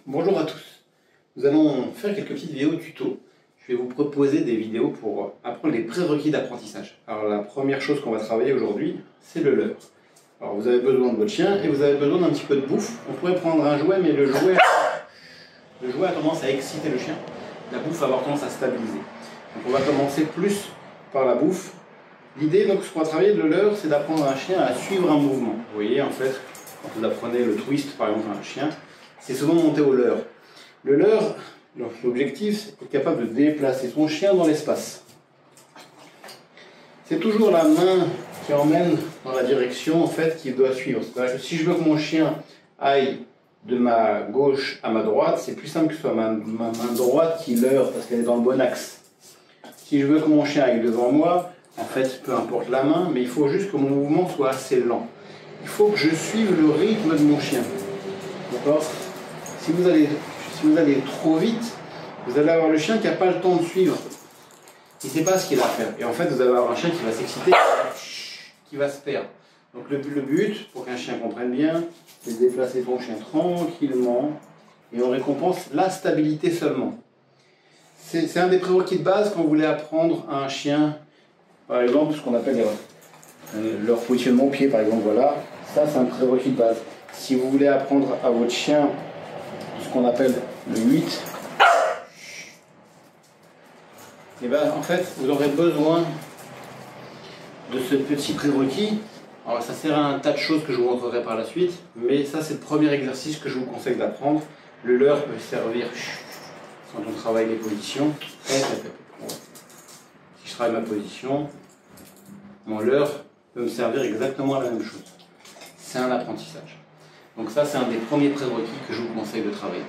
Bonjour à tous. Nous allons faire quelques petites vidéos tuto. Je vais vous proposer des vidéos pour apprendre les prérequis d'apprentissage. Alors la première chose qu'on va travailler aujourd'hui, c'est le leurre. Alors vous avez besoin de votre chien et vous avez besoin d'un petit peu de bouffe. On pourrait prendre un jouet, mais le jouet a tendance à exciter le chien. La bouffe va avoir tendance à stabiliser. Donc on va commencer plus par la bouffe. L'idée, donc, ce qu'on va travailler de le leurre, c'est d'apprendre un chien à suivre un mouvement. Vous voyez, en fait, quand vous apprenez le twist, par exemple, à un chien, c'est souvent monté au leurre. Le leurre, l'objectif, c'est d'être capable de déplacer son chien dans l'espace. C'est toujours la main qui emmène dans la direction, en fait, qu'il doit suivre. C'est-à-dire que si je veux que mon chien aille de ma gauche à ma droite, c'est plus simple que ce soit ma main droite qui leurre parce qu'elle est dans le bon axe. Si je veux que mon chien aille devant moi, en fait, peu importe la main, mais il faut juste que mon mouvement soit assez lent. Il faut que je suive le rythme de mon chien. D'accord ? Si vous allez trop vite, vous allez avoir le chien qui n'a pas le temps de suivre. Il ne sait pas ce qu'il a à faire. Et en fait, vous allez avoir un chien qui va s'exciter, qui va se perdre. Donc le but, pour qu'un chien comprenne bien, c'est de déplacer ton chien tranquillement et on récompense la stabilité seulement. C'est un des prérequis de base quand vous voulez apprendre à un chien, par exemple, ce qu'on appelle leur positionnement au pied, par exemple, voilà. Ça, c'est un prérequis de base. Si vous voulez apprendre à votre chien ce qu'on appelle le 8, et bien, en fait, vous aurez besoin de ce petit prérequis. Alors, ça sert à un tas de choses que je vous montrerai par la suite, mais ça, c'est le premier exercice que je vous conseille d'apprendre. Le leurre peut servir quand on travaille les positions. Si je travaille ma position, mon leurre peut me servir exactement à la même chose. C'est un apprentissage. Donc ça, c'est un des premiers prérequis que je vous conseille de travailler.